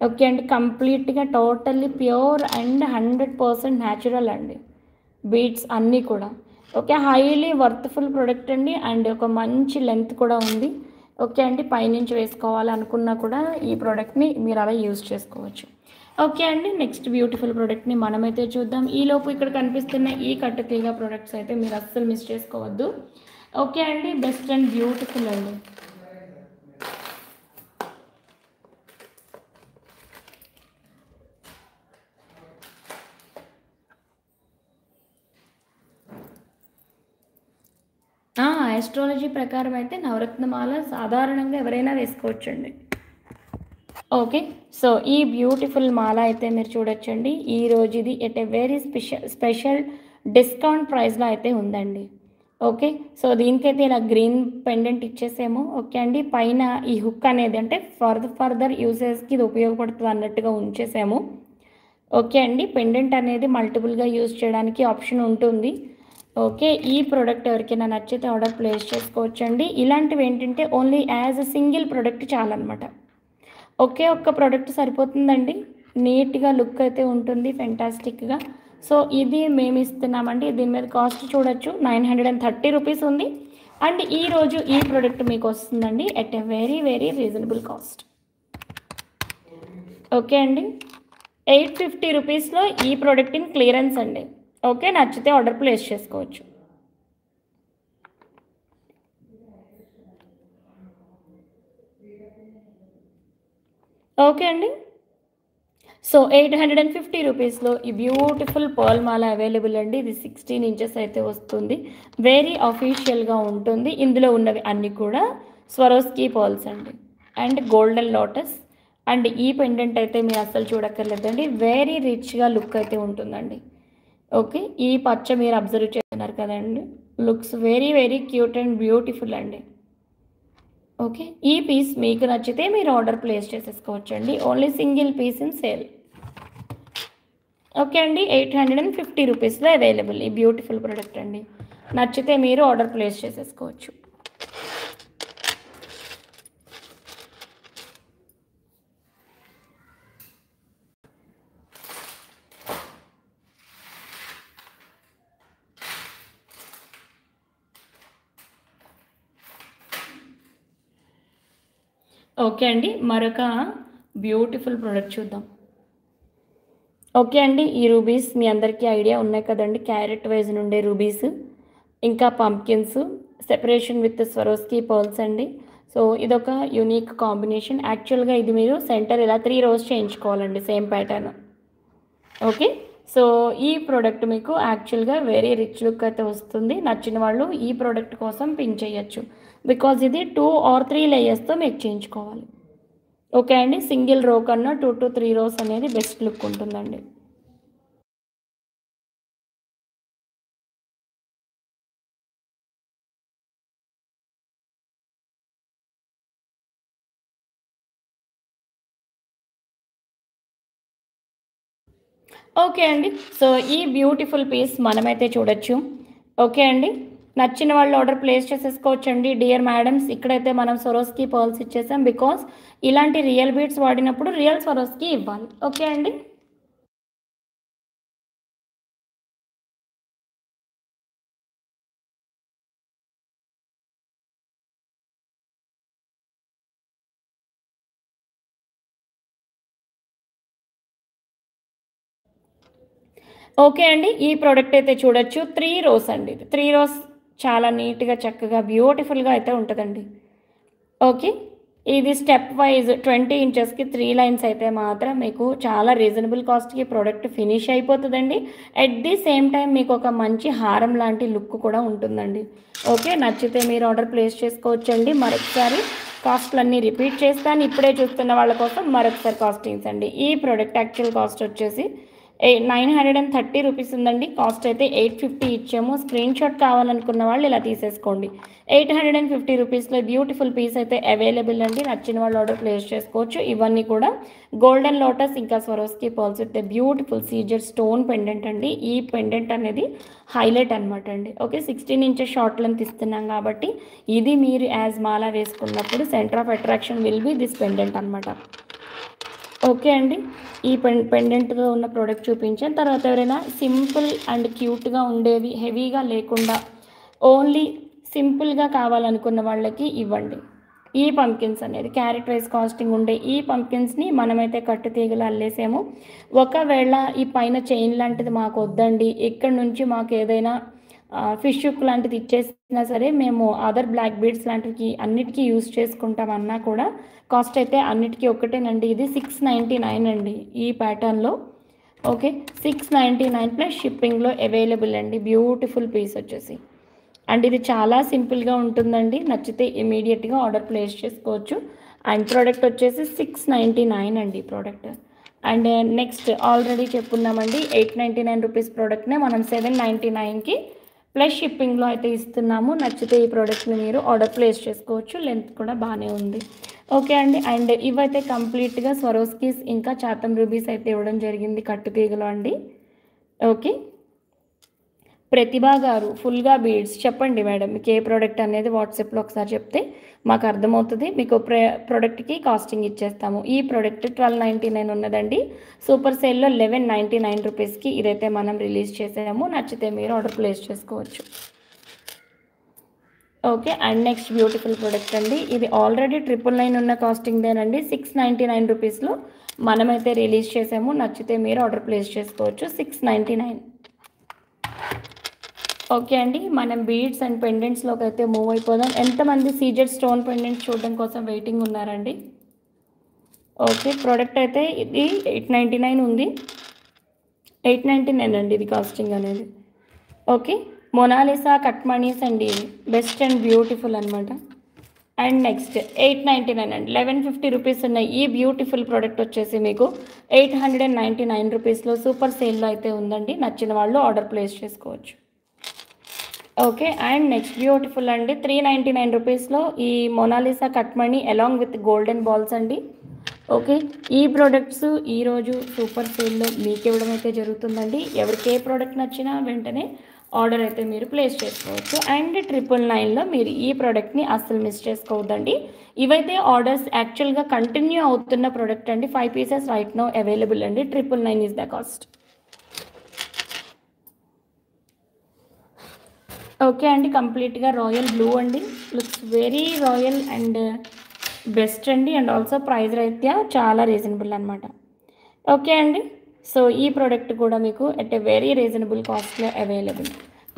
Speaker 1: ఓకే అండి, కంప్లీట్గా టోటల్లీ ప్యూర్ అండ్ 100% న్యాచురల్ అండి బీడ్స్ అన్నీ కూడా. ఓకే, హైలీ వర్త్ఫుల్ ప్రోడక్ట్ అండి. అండ్ ఒక మంచి లెంత్ కూడా ఉంది. ఓకే అండి, పైనుంచి వేసుకోవాలనుకున్నా కూడా ఈ ప్రోడక్ట్ని మీరు అలా యూజ్ చేసుకోవచ్చు. ఓకే అండి, నెక్స్ట్ బ్యూటిఫుల్ ప్రోడక్ట్ని మనమైతే చూద్దాం. ఈలోపు ఇక్కడ కనిపిస్తున్న ఈ కట్టుతీగ ప్రోడక్ట్స్ అయితే మీరు అస్సలు మిస్ చేసుకోవద్దు. ఓకే అండి, బెస్ట్ అండ్ బ్యూటిఫుల్ అండి. ఆస్ట్రాలజీ ప్రకారం అయితే నవరత్నమాల సాధారణంగా ఎవరైనా వేసుకోవచ్చండి. ఓకే. సో ఈ బ్యూటిఫుల్ మాల అయితే మీరు చూడొచ్చండి. ఈరోజు ఇది at a very special discount ప్రైస్లో అయితే ఉందండి. ఓకే. సో దీనికైతే ఇలా గ్రీన్ పెండెంట్ ఇచ్చేసాము. ఓకే అండి. పైన ఈ హుక్ అనేది అంటే ఫర్దర్ యూజెస్కి ఇది ఉపయోగపడుతుంది అన్నట్టుగా ఉంచేసాము. ఓకే అండి. పెండెంట్ అనేది మల్టిపుల్గా యూజ్ చేయడానికి ఆప్షన్ ఉంటుంది. ఓకే. ఈ ప్రోడక్ట్ ఎవరికైనా నచ్చితే ఆర్డర్ ప్లేస్ చేసుకోవచ్చండి. ఇలాంటివి ఏంటంటే only as a single product చాలన్నమాట. ఒకే ఒక్క ప్రోడక్ట్ సరిపోతుందండి. నీట్గా లుక్ అయితే ఉంటుంది ఫెంటాస్టిక్గా. సో ఇది మేము ఇస్తున్నామండి. దీని మీద కాస్ట్ చూడొచ్చు 930 రూపీస్ ఉంది. అండ్ ఈరోజు ఈ ప్రోడక్ట్ మీకు వస్తుందండి at a very very reasonable cost. Okay అండి. 850 రూపీస్లో ఈ ప్రోడక్ట్ ఇన్ క్లియరెన్స్ అండి. ఓకే. నచ్చితే ఆర్డర్ ప్లేస్ చేసుకోవచ్చు. ఓకే అండి. సో 850 రూపీస్లో ఈ బ్యూటిఫుల్ పర్ల్ మాల అవైలబుల్ అండి. ఇది 16 ఇంచెస్ అయితే వస్తుంది. వెరీ అఫీషియల్గా ఉంటుంది. ఇందులో ఉన్నవి అన్నీ కూడా స్వరోస్కీ పర్ల్స్ అండి అండ్ గోల్డెన్ లోటస్. అండ్ ఈ పెండెంట్ అయితే మీరు అస్సలు చూడక్కర్లేదండి. వెరీ రిచ్గా లుక్ అయితే ఉంటుందండి. ఓకే. ఈ పచ్చ మీరు అబ్జర్వ్ చేస్తున్నారు కదండి. Looks very very cute and beautiful అండి. ఓకే. ఈ పీస్ మీకు నచ్చితే మీరు ఆర్డర్ ప్లేస్ చేసేసుకోవచ్చండి. Only single piece in sale. Okay అండి. 850 రూపీస్లో అవైలబుల్ ఈ బ్యూటిఫుల్ ప్రోడక్ట్ అండి. నచ్చితే మీరు ఆర్డర్ ప్లేస్ చేసేసుకోవచ్చు. ఓకే అండి. మరొక బ్యూటిఫుల్ ప్రోడక్ట్ చూద్దాం. ఓకే అండి. ఈ రూబీస్ మీ అందరికీ ఐడియా ఉన్నాయి కదండి. క్యారెట్ వైజ్ నుండే రూబీస్, ఇంకా pumpkins, separation with Swarovski pearls అండి. సో ఇదొక యూనిక్ కాంబినేషన్. యాక్చువల్గా ఇది మీరు సెంటర్ ఇలా 3 రోస్ చేయించుకోవాలండి సేమ్ ప్యాటర్న్. ఓకే. సో ఈ ప్రోడక్ట్ మీకు యాక్చువల్గా వెరీ రిచ్ లుక్ అయితే వస్తుంది. నచ్చిన వాళ్ళు ఈ ప్రోడక్ట్ కోసం పిన్ చేయొచ్చు. బికాజ్ ఇది 2 or 3 లేయర్స్తో మీకు చేయించుకోవాలి. ఓకే అండి. సింగిల్ రో కన్నా 2 to 3 రోస్ అనేది బెస్ట్ లుక్ ఉంటుందండి. ఓకే అండి. సో ఈ బ్యూటిఫుల్ పీస్ మనమైతే చూడొచ్చు. ఓకే అండి. నచ్చిన వాళ్ళు ఆర్డర్ ప్లేస్ చేసేసుకోవచ్చండి. డియర్ మేడమ్స్, ఇక్కడైతే మనం స్వరోస్కీ పర్ల్స్ ఇచ్చేసాం. బికాస్ ఇలాంటి రియల్ బీడ్స్ వాడినప్పుడు రియల్ స్వరోస్కీ ఇవ్వాలి. ఓకే అండి. ఓకే అండి. ఈ ప్రోడక్ట్ అయితే చూడొచ్చు. 3 రోస్ అండి. ఇది 3 రోస్ చాలా నీట్గా చక్కగా బ్యూటిఫుల్గా అయితే ఉంటుందండి. ఓకే. ఇది స్టెప్ వైజ్ 20 ఇంచెస్కి 3 లైన్స్ అయితే మాత్రం మీకు చాలా రీజనబుల్ కాస్ట్కి ప్రోడక్ట్ ఫినిష్ అయిపోతుందండి. ఎట్ ది సేమ్ టైం మీకు ఒక మంచి హారం లాంటి లుక్ కూడా ఉంటుందండి. ఓకే. నచ్చితే మీరు ఆర్డర్ ప్లేస్ చేసుకోవచ్చండి. మరొకసారి కాస్ట్లన్నీ రిపీట్ చేస్తాను. ఇప్పుడే చూస్తున్న వాళ్ళ కోసం మరొకసారి కాస్టింగ్స్ అండి. ఈ ప్రోడక్ట్ యాక్చువల్ కాస్ట్ వచ్చేసి 930 రూపీస్ ఉందండి. కాస్ట్ అయితే 850 ఇచ్చాము. స్క్రీన్ షాట్ కావాలనుకున్న వాళ్ళు ఇలా తీసేసుకోండి. 850 రూపీస్లో బ్యూటిఫుల్ పీస్ అయితే అవైలబుల్ అండి. నచ్చిన వాళ్ళు ఆర్డర్ ప్లేస్ చేసుకోవచ్చు. ఇవన్నీ కూడా గోల్డెన్ లోటస్ ఇంకా Swarovski pearls with beautiful Caesar stone pendant అండి. ఈ పెండెంట్ అనేది హైలైట్ అనమాట అండి. ఓకే. 16 ఇంచెస్ షార్ట్ లెంత్ ఇస్తున్నాం కాబట్టి ఇది మీరు యాజ్ మాలా వేసుకున్నప్పుడు centre of attraction will be this pendant అనమాట. ఓకే అండి. ఈ పెండెంట్తో ఉన్న ప్రోడక్ట్ చూపించాను. తర్వాత ఎవరైనా సింపుల్ అండ్ క్యూట్గా ఉండేవి, హెవీగా లేకుండా ఓన్లీ సింపుల్గా కావాలనుకున్న వాళ్ళకి ఇవ్వండి. ఈ పంప్కిన్స్ అనేది క్యారెట్ వైజ్ కాస్టింగ్ ఉండే ఈ పంప్కిన్స్ని మనమైతే కట్టు తీగలు అల్లేసాము. ఒకవేళ ఈ పైన చైన్ లాంటిది మాకు వద్దండి, ఇక్కడ నుంచి మాకు ఏదైనా ఫిష్ హుక్ లాంటిది ఇచ్చేసినా సరే మేము అదర్ బ్లాక్ బీడ్స్ లాంటివి అన్నిటికీ యూజ్ చేసుకుంటామన్నా కూడా కాస్ట్ అయితే అన్నిటికీ ఒకటేనండి. ఇది 699 అండి ఈ ప్యాటర్న్లో. ఓకే. 699 ప్లస్ షిప్పింగ్లో అవైలబుల్ అండి. బ్యూటిఫుల్ పీస్ వచ్చేసి అండ్ ఇది చాలా సింపుల్గా ఉంటుందండి. నచ్చితే ఇమీడియట్గా ఆర్డర్ ప్లేస్ చేసుకోవచ్చు. అండ్ ప్రోడక్ట్ వచ్చేసి 699 అండి ప్రోడక్ట్. అండ్ నెక్స్ట్ ఆల్రెడీ చెప్పున్నామండి, 899 రూపీస్ ప్రోడక్ట్నే మనం 799కి ప్లస్ షిప్పింగ్లో అయితే ఇస్తున్నాము. నచ్చితే ఈ ప్రోడక్ట్ని మీరు ఆర్డర్ ప్లేస్ చేసుకోవచ్చు. లెంత్ కూడా బాగానే ఉంది. ఓకే అండి. అండ్ ఇవైతే కంప్లీట్గా స్వరోస్కీస్ ఇంకా చాతం రూబీస్ అయితే ఇవ్వడం జరిగింది కట్టు తీగలో అండి. ఓకే. ప్రతిభా గారు ఫుల్గా బీడ్స్ చెప్పండి మేడం, మీకు ఏ ప్రోడక్ట్ అనేది వాట్సాప్లో ఒకసారి చెప్తే మాకు అర్థమవుతుంది. మీకు ప్రోడక్ట్కి కాస్టింగ్ ఇచ్చేస్తాము. ఈ ప్రోడక్ట్ 1299 ఉన్నదండి. సూపర్ సేల్లో 1199 రూపీస్కి ఇదైతే మనం రిలీజ్ చేసాము. నచ్చితే మీరు ఆర్డర్ ప్లేస్ చేసుకోవచ్చు. Okay. And next beautiful product అండి. ఇది ఆల్రెడీ 999 ఉన్న కాస్టింగ్దేనండి. 699 రూపీస్లో మనమైతే రిలీజ్ చేసాము. నచ్చితే మీరు ఆర్డర్ ప్లేస్ చేసుకోవచ్చు. 699. ఓకే అండి. మనం బీడ్స్ అండ్ పెండెంట్స్లోకి అయితే మూవ్ అయిపోదాం. ఎంతమంది సీజెడ్ స్టోన్ పెండెంట్స్ చూడడం కోసం వెయిటింగ్ ఉన్నారండి? ఓకే. ప్రోడక్ట్ అయితే ఇది 899 ఉంది. 899 అండి ఇది కాస్టింగ్ అనేది. ఓకే. మొనాలిసా కట్మణీస్ అండి, బెస్ట్ అండ్ బ్యూటిఫుల్ అనమాట. అండ్ నెక్స్ట్ 899 అండి. 1150 రూపీస్ ఉన్నాయి. ఈ బ్యూటిఫుల్ ప్రోడక్ట్ వచ్చేసి మీకు 899 రూపీస్లో సూపర్ సేల్లో అయితే ఉందండి. నచ్చిన వాళ్ళు ఆర్డర్ ప్లేస్ చేసుకోవచ్చు. ఓకే. అండ్ నెక్స్ట్ బ్యూటిఫుల్ అండి, 399 రూపీస్లో ఈ మొనాలిసా కట్మణి అలాంగ్ విత్ గోల్డెన్ బాల్స్ అండి. ఓకే. ఈ ప్రోడక్ట్స్ ఈరోజు సూపర్ సేల్లో మీకు ఇవ్వడం అయితే జరుగుతుందండి. ఎవరికి ఏ ప్రోడక్ట్ నచ్చినా వెంటనే ఆర్డర్ అయితే మీరు ప్లేస్ చేసుకోవచ్చు. అండ్ 999లో మీరు ఈ ప్రోడక్ట్ని అస్సలు మిస్ చేసుకోవద్దండి. ఇవైతే ఆర్డర్స్ యాక్చువల్గా కంటిన్యూ అవుతున్న ప్రోడక్ట్ అండి. 5 పీసెస్ రైట్ నౌ అవైలబుల్ అండి. 999 ఈజ్ ద కాస్ట్. ఓకే అండి. కంప్లీట్గా రాయల్ బ్లూ అండి. Looks very royal and best అండి. అండ్ ఆల్సో ప్రైస్ రీత్యా చాలా రీజనబుల్ అనమాట. ఓకే అండి. సో ఈ ప్రోడక్ట్ కూడా మీకు ఎట్ ఎ వెరీ రీజనబుల్ కాస్ట్లో అవైలబుల్.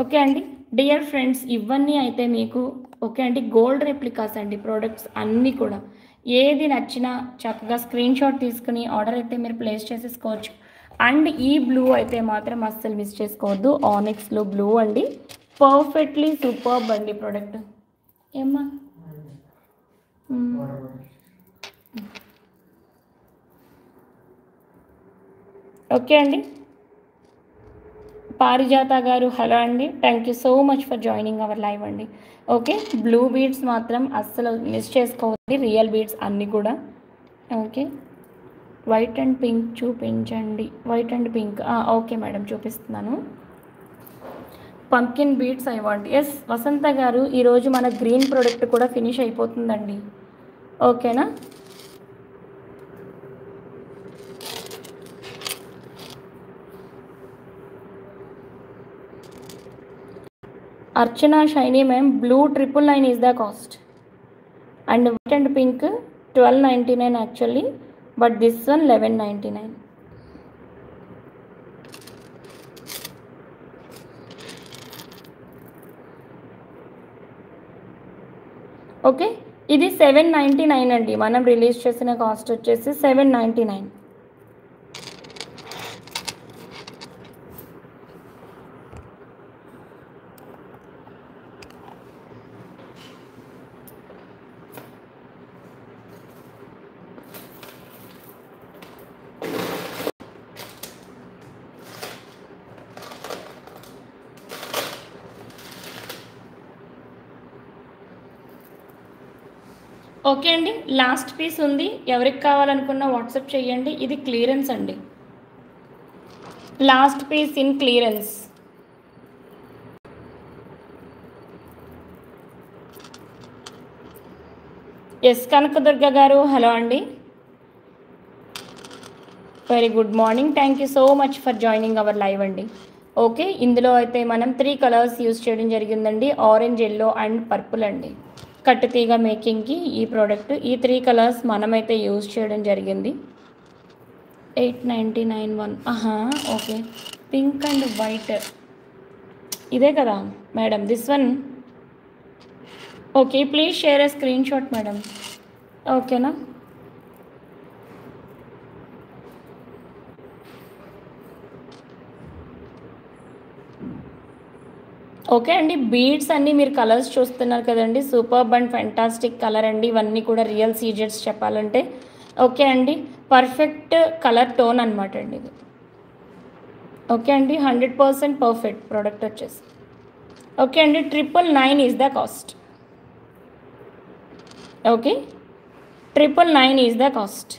Speaker 1: ఓకే అండి. డియర్ ఫ్రెండ్స్, ఇవన్నీ అయితే మీకు ఓకే అండి గోల్డ్ రెప్లికాస్ అండి. ప్రోడక్ట్స్ అన్నీ కూడా ఏది నచ్చినా చక్కగా స్క్రీన్ షాట్ తీసుకుని ఆర్డర్ అయితే మీరు ప్లేస్ చేసేసుకోవచ్చు. అండ్ ఈ బ్లూ అయితే మాత్రం అస్సలు మిస్ చేసుకోవద్దు. ఆనిక్స్లో బ్లూ అండి. పర్ఫెక్ట్లీ సూపర్బ్ అండి ప్రోడక్ట్. ఏమ్మా ఓకే అండి. పారిజాత గారు హలో అండి. Thank you so much for joining our live అండి. ఓకే. బ్లూ బీడ్స్ మాత్రం అస్సలు మిస్ చేసుకోవద్దు. రియల్ బీడ్స్ అన్నీ కూడా. ఓకే. వైట్ అండ్ పింక్ చూపించండి. White and pink okay madam చూపిస్తున్నాను. Pumpkin beads I want. Yes Vasantha గారు, ఈరోజు మన గ్రీన్ ప్రోడక్ట్ కూడా ఫినిష్ అయిపోతుందండి. ఓకేనా? Archana Shiny ma'am, blue 999 is the cost. And white and pink 1299 actually, but this one 1199. Okay. ఇది 799 అండి. మనం రిలీజ్ చేసిన కాస్ట్ వచ్చేసి 799. ఓకే అండి. లాస్ట్ పీస్ ఉంది. ఎవరికి కావాలనుకున్న వాట్సాప్ చేయండి. ఇది క్లియరెన్స్ అండి. Last piece in clearance. Yes Kanakadurga గారు హలో అండి. Very good morning. Thank you so much for joining our live అండి. ఓకే. ఇందులో అయితే మనం 3 కలర్స్ యూజ్ చేయడం జరిగిందండి. ఆరెంజ్, ఎల్లో అండ్ పర్పుల్ అండి. కట్టుతీగ మేకింగ్కి ఈ ప్రోడక్ట్ ఈ 3 కలర్స్ మనమైతే యూజ్ చేయడం జరిగింది. 899 one okay. Pink and white ఇదే కదా madam? This one okay. Please share a screen shot madam. ఓకేనా? ఓకే అండి, బీడ్స్ అన్నీ మీరు కలర్స్ చూస్తున్నారు కదండి, సూపర్బ్ అండ్ ఫెంటాస్టిక్ కలర్ అండి, ఇవన్నీ కూడా రియల్ సీజెట్స్ చెప్పాలంటే. ఓకే అండి, పర్ఫెక్ట్ కలర్ టోన్ అనమాట అండి ఇది. ఓకే అండి, 100% పర్ఫెక్ట్ ప్రోడక్ట్ వచ్చేసి. ఓకే అండి, 999 is the cost. Okay, 999 is the cost.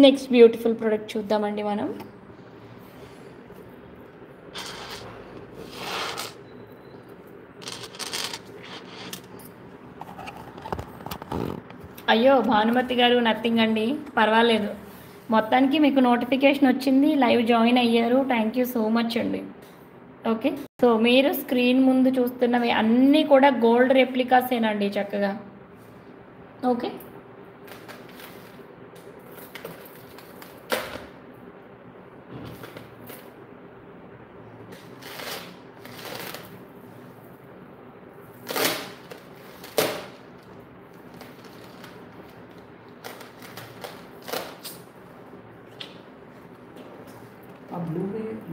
Speaker 1: Next beautiful product చూద్దామండి మనం. అయ్యో భానుమతి గారు, నథింగ్ అండి, పర్వాలేదు. మొత్తానికి మీకు నోటిఫికేషన్ వచ్చింది, లైవ్ జాయిన్ అయ్యారు, థ్యాంక్ యూ సో మచ్ అండి. ఓకే, సో మీరు స్క్రీన్ ముందు చూస్తున్నవి అన్నీ కూడా గోల్డ్ రెప్లికాసేనండి చక్కగా. ఓకే,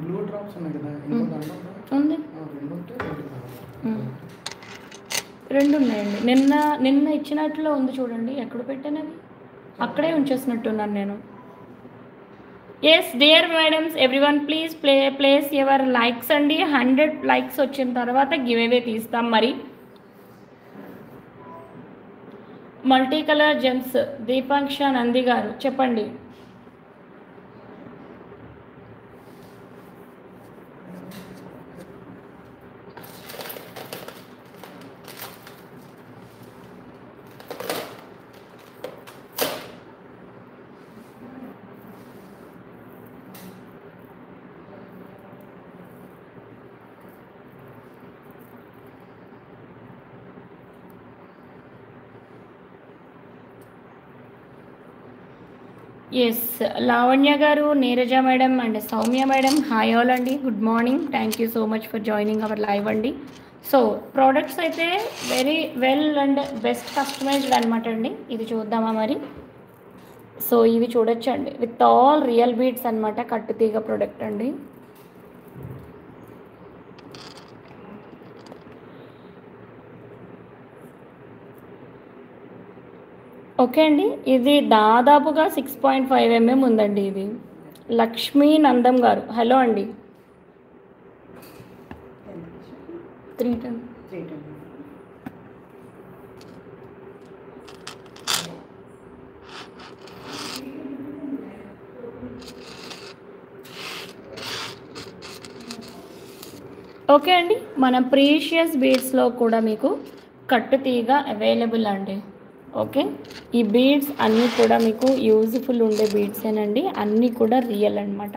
Speaker 2: బ్లూ డ్రాప్స్ ఉన్నాయి కదా,
Speaker 1: ఉంది, రెండు ఉన్నాయండి. నిన్న ఇచ్చినట్లో ఉంది చూడండి, ఎక్కడ పెట్టానవి అక్కడే ఉంచేసినట్టున్నాను నేను. Yes dear madams, everyone please place your likes అండి. 100 లైక్స్ వచ్చిన తర్వాత గివ్ అవే తీస్తాం. మరి multi colour gems Deepanksha Nandi గారు చెప్పండి. ఎస్ లావణ్య గారు, Neeraja madam and Soumya madam, hi all అండి, good morning, thank you so much for joining our live అండి. సో ప్రోడక్ట్స్ అయితే very well and best customized అనమాట అండి. ఇది చూద్దామా మరి. సో ఇవి చూడొచ్చండి, విత్ ఆల్ రియల్ బీడ్స్ అనమాట, కట్టుతీగ ప్రోడక్ట్ అండి. ఓకే అండి, ఇది దాదాపుగా 6.5 mm ఉందండి. ఇది లక్ష్మీ నందం గారు, హలో అండి. 310. ఓకే అండి, మన ప్రీషియస్ బీడ్స్లో కూడా మీకు కట్టుతీగ అవైలబుల్ అండి. ఓకే, ఈ బీడ్స్ అన్నీ కూడా మీకు యూజ్ఫుల్ ఉండే బీడ్సేనండి, అన్నీ కూడా రియల్ అనమాట.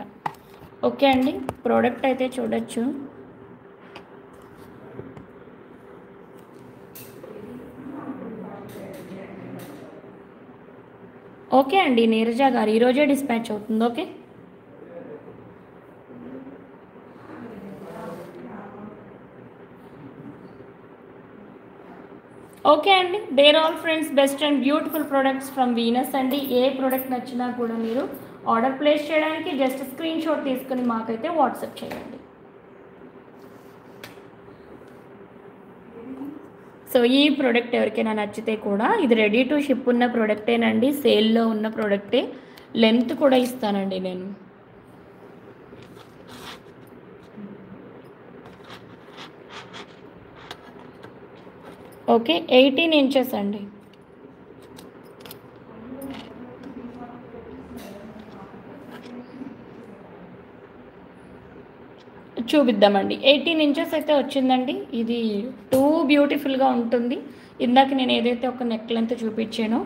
Speaker 1: ఓకే అండి, ప్రోడక్ట్ అయితే చూడొచ్చు. ఓకే అండి నీరజ గారు, ఈరోజే డిస్పాచ్ అవుతుంది. ఓకే, ఓకే అండి, there all friends best and beautiful products from Venus అండి. ఏ ప్రోడక్ట్ నచ్చినా కూడా మీరు ఆర్డర్ ప్లేస్ చేయడానికి జస్ట్ స్క్రీన్ షాట్ తీసుకుని మాకైతే వాట్సాప్ చేయండి. సో ఈ ప్రోడక్ట్ ఎవరికైనా నచ్చితే కూడా ఇది రెడీ టు షిప్ ఉన్న ప్రోడక్టేనండి, సేల్లో ఉన్న ప్రోడక్టే, లెంత్ కూడా ఇస్తానండి నేను. ఓకే, 18 inches అండి. చూపిద్దామండి, 18 inches అయితే వచ్చిందండి. ఇది టూ బ్యూటిఫుల్గా ఉంటుంది. ఇందాక నేను ఏదైతే ఒక నెక్ లెంత్ చూపించానో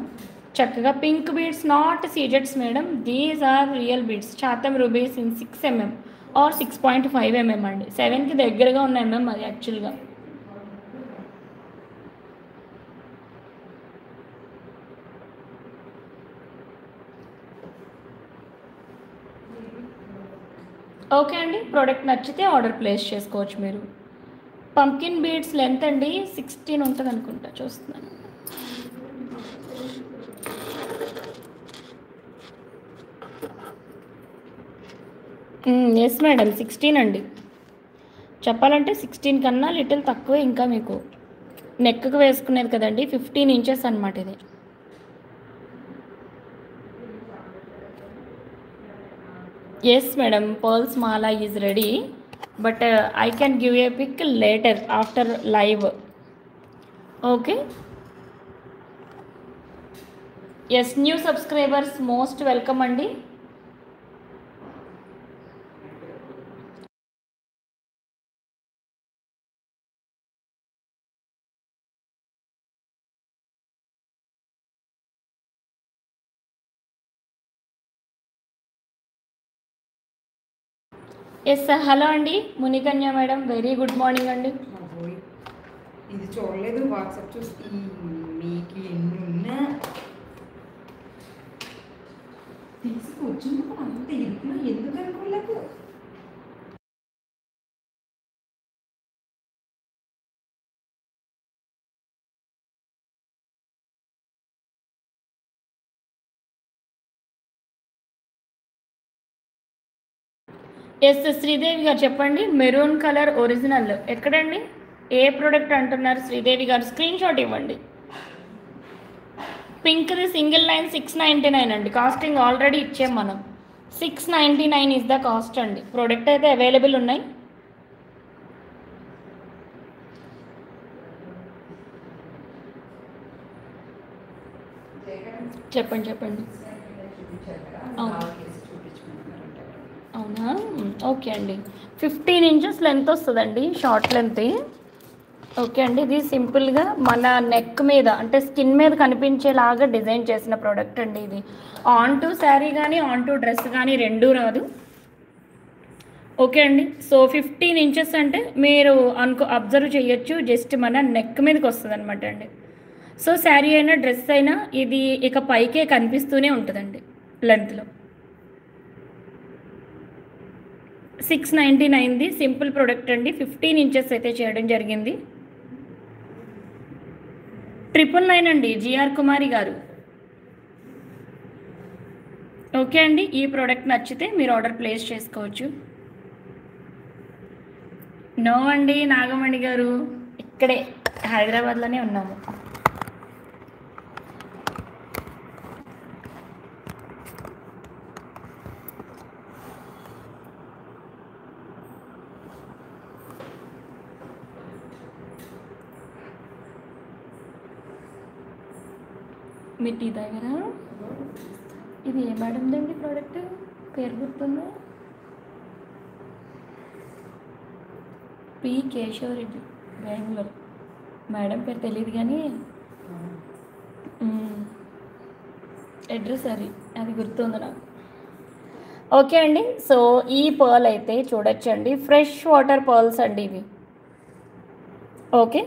Speaker 1: చక్కగా పింక్ బీడ్స్, నాట్ సీజెట్స్ madam, these are real beads, చాతం rubies in 6 mm or 6.5 mm అండి. 7కి దగ్గరగా ఉన్న అది యాక్చువల్గా. ఓకే అండి, ప్రోడక్ట్ నచ్చితే ఆర్డర్ ప్లేస్ చేసుకోవచ్చు మీరు. పంకిన్ బీడ్స్ లెంత్ అండి 16 ఉంటుంది అనుకుంటా, చూస్తున్నాను. ఎస్ మేడం 16 అండి. చెప్పాలంటే 16 కన్నా లిటిల్ తక్కువే ఇంకా మీకు. నెక్కి వేసుకునేది కదండి 15 ఇంచెస్ అనమాట ఇది. ఎస్ మేడం పర్ల్స్ మాలా is ready, but I can give a pic later after live. Okay. Yes new subscribers most welcome అండి. ఎస్ హలో అండి Munikanya madam, very good morning అండి.
Speaker 3: ఇది చూడలేదు, వాట్సాప్ చూసి మీకు ఎన్నున్నా తీసుకొచ్చినప్పుడు అంత ఇంట్లో ఎందుకు అనుకోలేదు.
Speaker 1: ఎస్ శ్రీదేవి గారు చెప్పండి. మెరూన్ కలర్ ఒరిజినల్ ఎక్కడండి, ఏ ప్రోడక్ట్ అంటున్నారు శ్రీదేవి గారు? స్క్రీన్ షాట్ ఇవ్వండి. పింక్ది సింగిల్ లైన్ 699 అండి. కాస్టింగ్ ఆల్రెడీ ఇచ్చాం మనం. 699 ఇస్ ద కాస్ట్ అండి. ప్రోడక్ట్ అయితే అవైలబుల్ ఉన్నాయి. చెప్పండి చెప్పండి. అవునా, ఓకే అండి. 15 ఇంచెస్ లెంత్ వస్తుందండి, షార్ట్ లెంత్. ఓకే అండి, ఇది సింపుల్గా మన నెక్ మీద అంటే స్కిన్ మీద కనిపించేలాగా డిజైన్ చేసిన ప్రోడక్ట్ అండి. ఇది ఆన్ టు శారీ కానీ ఆన్ టు డ్రెస్ కానీ రెండూ రాదు. ఓకే అండి. సో 15 ఇంచెస్ అంటే మీరు అబ్జర్వ్ చేయొచ్చు, జస్ట్ మన నెక్ మీదకి వస్తుంది అనమాట అండి. సో శారీ అయినా డ్రెస్ అయినా ఇది ఇక పైకే కనిపిస్తూనే ఉంటుందండి లెంత్లో. 699ది సింపుల్ ప్రోడక్ట్ అండి. 15 ఇంచెస్ అయితే చేయడం జరిగింది. 999 అండి జిఆర్ కుమారి గారు. ఓకే అండి, ఈ ప్రోడక్ట్ నచ్చితే మీరు ఆర్డర్ ప్లేస్ చేసుకోవచ్చు. నో అండి నాగమణి గారు, ఇక్కడే హైదరాబాద్లోనే ఉన్నాము. మీ టీ దగ్గర ఇది ఏ మేడంది అండి ప్రోడక్ట్, పేరు గుర్తుందా? పి కేశవరెడ్డి, బెంగళూరు. మేడం పేరు తెలియదు కానీ అడ్రస్ అది గుర్తుంది నాకు. ఓకే అండి. సో ఈ పర్ల్ అయితే చూడొచ్చండి, ఫ్రెష్ వాటర్ పర్ల్స్ అండి ఇవి. Okay,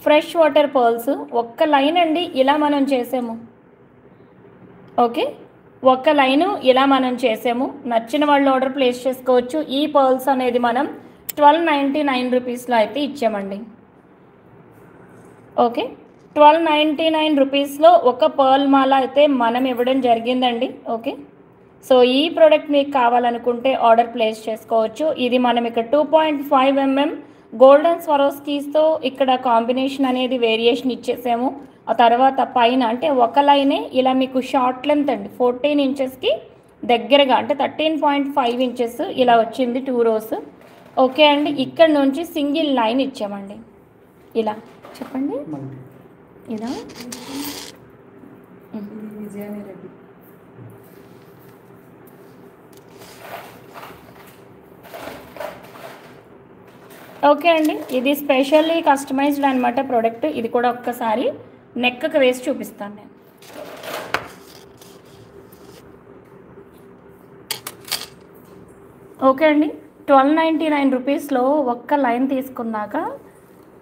Speaker 1: fresh water pearls. ఒక్క లైన్ అండి ఇలా మనం చేసాము. ఓకే, ఒక్క లైను ఇలా మనం చేసాము. నచ్చిన వాళ్ళు ఆర్డర్ ప్లేస్ చేసుకోవచ్చు. ఈ పర్ల్స్ అనేది మనం 1299 రూపీస్లో అయితే ఇచ్చామండి. ఓకే, 1299 రూపీస్లో ఒక పర్ల్ మాల అయితే మనం ఇవ్వడం జరిగిందండి. ఓకే, సో ఈ ప్రోడక్ట్ మీకు కావాలనుకుంటే ఆర్డర్ ప్లేస్ చేసుకోవచ్చు. ఇది మనం ఇక్కడ 2.5 mm గోల్డెన్ స్వరోస్కీస్తో ఇక్కడ కాంబినేషన్ అనేది వేరియేషన్ ఇచ్చేసాము. ఆ తర్వాత పైన అంటే ఒక లైనే ఇలా మీకు షార్ట్ లెంత్ అండి 14 ఇంచెస్కి దగ్గరగా అంటే 13.5 ఇంచెస్ ఇలా వచ్చింది 2 rows. ఓకే అండి, ఇక్కడ నుంచి సింగిల్ లైన్ ఇచ్చామండి. ఇలా చెప్పండి, ఇలా
Speaker 3: విజయానిరెడ్డి.
Speaker 1: ఓకే అండి, ఇది స్పెషల్లీ కస్టమైజ్డ్ అనమాట ప్రోడక్ట్. ఇది కూడా ఒక్కసారి నెక్కి వేసి చూపిస్తాను నేను. ఓకే అండి, 1299 రూపీస్లో ఒక్క లైన్ తీసుకున్నాక,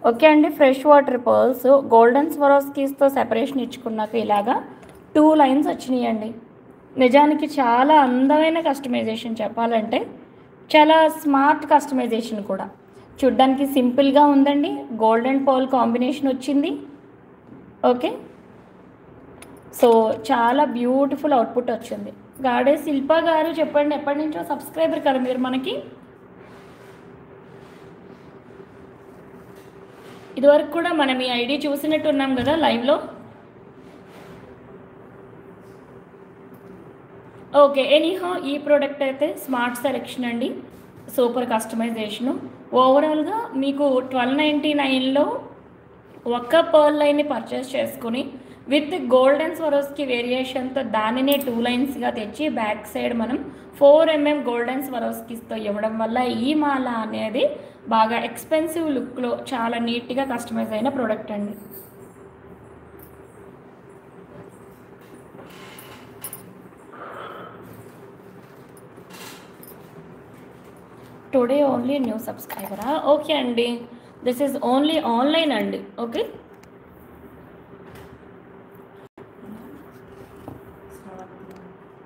Speaker 1: ఓకే అండి, ఫ్రెష్ వాటర్ పర్ల్స్ గోల్డెన్ స్వరోస్కీస్తో సెపరేషన్ ఇచ్చుకున్నాక ఇలాగా 2 లైన్స్ వచ్చినాయండి. నిజానికి చాలా అందమైన కస్టమైజేషన్, చెప్పాలంటే చాలా స్మార్ట్ కస్టమైజేషన్ కూడా. చూడ్డానికి సింపుల్గా ఉందండి, గోల్డెన్ పర్ల్ కాంబినేషన్ వచ్చింది. ఓకే, సో చాలా బ్యూటిఫుల్ అవుట్పుట్ వచ్చింది. గాడే శిల్ప గారు చెప్పండి, ఎప్పటి నుంచో సబ్స్క్రైబర్ కదా మీరు మనకి. ఇదివరకు కూడా మనం ఈ ఐడి చూసినట్టు ఉన్నాం కదా లైవ్లో. ఓకే, ఎనీహో ఈ ప్రోడక్ట్ అయితే స్మార్ట్ సెలెక్షన్ అండి, సూపర్ కస్టమైజేషను. ఓవరాల్గా మీకు 1299లో ఒక్క పర్ల్ లైన్ని పర్చేస్ చేసుకుని విత్ గోల్డెన్ స్వరోస్కి వేరియేషన్తో దానినే 2 లైన్స్గా తెచ్చి బ్యాక్ సైడ్ మనం 4mm గోల్డెన్ స్వరోస్కిస్తో ఇవ్వడం వల్ల ఈ మాల అనేది బాగా ఎక్స్పెన్సివ్ లుక్లో చాలా నీట్గా కస్టమైజ్ అయిన ప్రోడక్ట్ అండి. టుడే ఓన్లీ న్యూ సబ్స్క్రైబరా? ఓకే అండి, దిస్ ఈజ్ ఓన్లీ ఆన్లైన్ అండి. ఓకే.